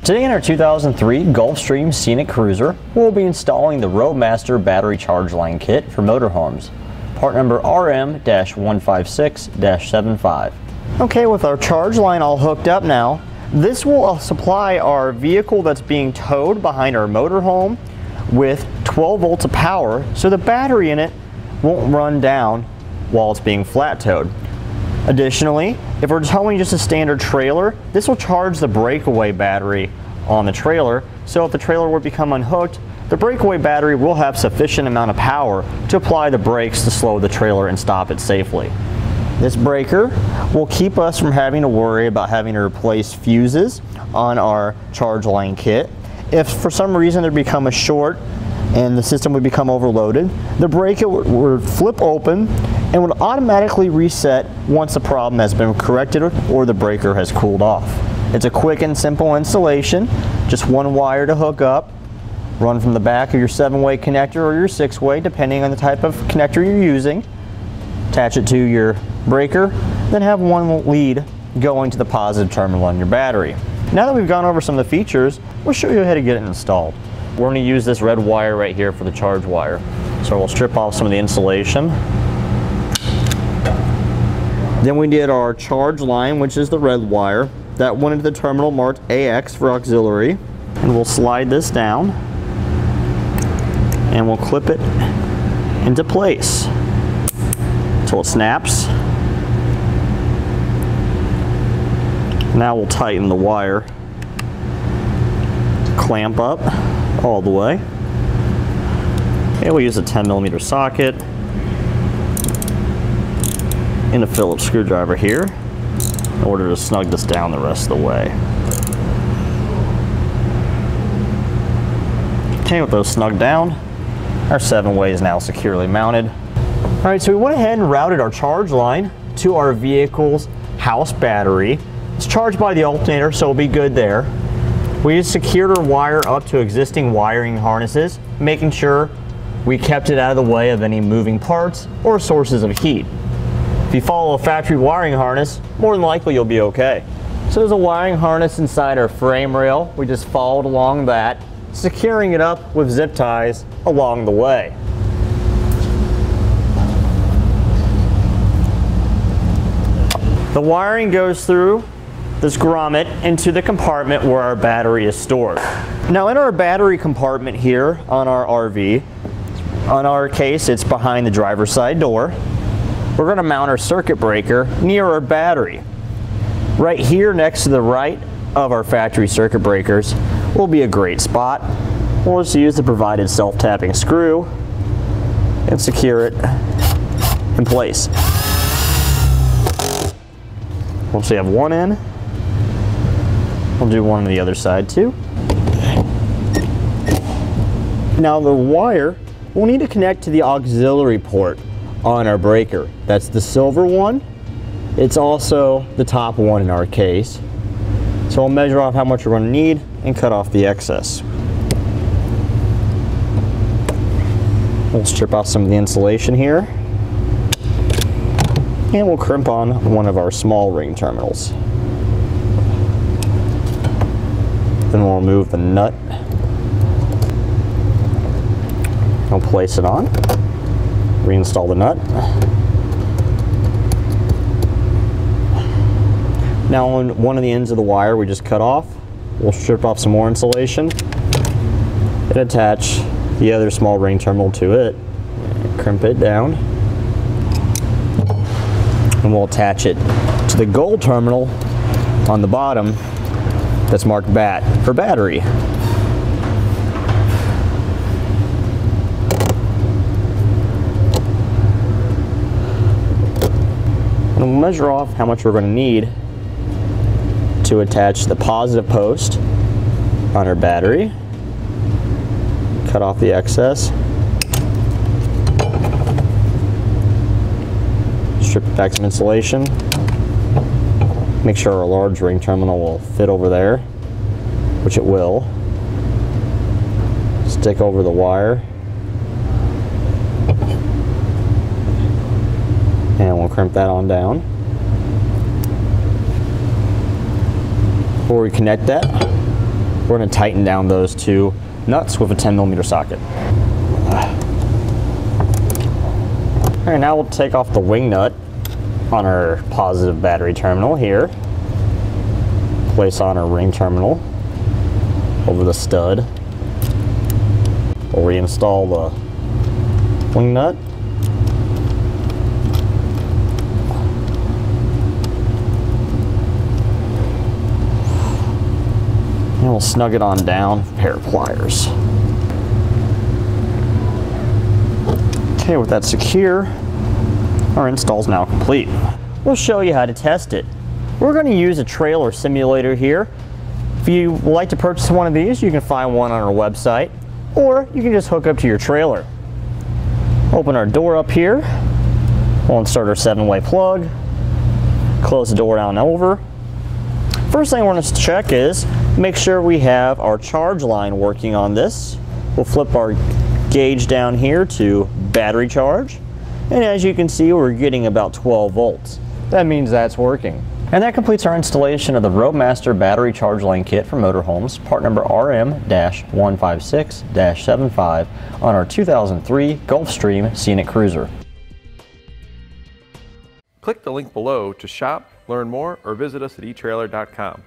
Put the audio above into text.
Today in our 2003 Gulf Stream Scenic Cruiser, we'll be installing the Roadmaster battery charge line kit for motorhomes. Part number RM-156-75. Okay, with our charge line all hooked up now, this will supply our vehicle that's being towed behind our motorhome with 12 volts of power, so the battery in it won't run down while it's being flat towed. Additionally, if we're towing just a standard trailer, this will charge the breakaway battery on the trailer, so if the trailer would become unhooked, the breakaway battery will have sufficient amount of power to apply the brakes to slow the trailer and stop it safely. This breaker will keep us from having to worry about having to replace fuses on our charge line kit. If for some reason there become a short and the system would become overloaded, the breaker would flip open and would automatically reset once the problem has been corrected or the breaker has cooled off. It's a quick and simple installation, just one wire to hook up, run from the back of your 7-way connector or your 6-way depending on the type of connector you're using, attach it to your breaker, then have one lead going to the positive terminal on your battery. Now that we've gone over some of the features, we'll show you how to get it installed. We're going to use this red wire right here for the charge wire. So we'll strip off some of the insulation. Then we did our charge line, which is the red wire. That went into the terminal marked AX for auxiliary. And we'll slide this down and we'll clip it into place until it snaps. Now we'll tighten the wire, clamp up all the way. Okay, we'll use a 10mm socket and a Phillips screwdriver here in order to snug this down the rest of the way. Okay, with those snugged down, our 7-way is now securely mounted. All right, so we went ahead and routed our charge line to our vehicle's house battery. It's charged by the alternator, so it'll be good there. We just secured our wire up to existing wiring harnesses, making sure we kept it out of the way of any moving parts or sources of heat. If you follow a factory wiring harness, more than likely you'll be okay. So there's a wiring harness inside our frame rail. We just followed along that, securing it up with zip ties along the way. The wiring goes through this grommet into the compartment where our battery is stored. Now in our battery compartment here on our RV, on our case it's behind the driver's side door, we're going to mount our circuit breaker near our battery. Right here next to the right of our factory circuit breakers will be a great spot. We'll just use the provided self-tapping screw and secure it in place. Once we have one in, we'll do one on the other side too. Now the wire will need to connect to the auxiliary port on our breaker. That's the silver one. It's also the top one in our case. So we'll measure off how much we're going to need and cut off the excess. We'll strip out some of the insulation here. And we'll crimp on one of our small ring terminals. Then we'll remove the nut. We'll place it on. Reinstall the nut. Now on one of the ends of the wire we just cut off, we'll strip off some more insulation and attach the other small ring terminal to it. Crimp it down. And we'll attach it to the gold terminal on the bottom that's marked BAT for battery. And we'll measure off how much we're going to need to attach the positive post on our battery. Cut off the excess. Strip back some insulation. Make sure our large ring terminal will fit over there, which it will. Stick over the wire. And we'll crimp that on down. Before we connect that, We're going to tighten down those two nuts with a 10mm socket. All right, now we'll take off the wing nut on our positive battery terminal here. Place on our ring terminal over the stud. We'll reinstall the wing nut. And we'll snug it on down with a pair of pliers. Okay, with that secure, our install is now complete. We'll show you how to test it. We're going to use a trailer simulator here. If you would like to purchase one of these, you can find one on our website, or you can just hook up to your trailer. Open our door up here. We'll insert our 7-way plug. Close the door down and over. First thing we're going to check is make sure we have our charge line working on this. We'll flip our gauge down here to battery charge, and as you can see, we're getting about 12 volts. That means that's working. And that completes our installation of the Roadmaster battery charge line kit from Motorhomes, part number RM-156-75 on our 2003 Gulf Stream Scenic Cruiser. Click the link below to shop, learn more, or visit us at etrailer.com.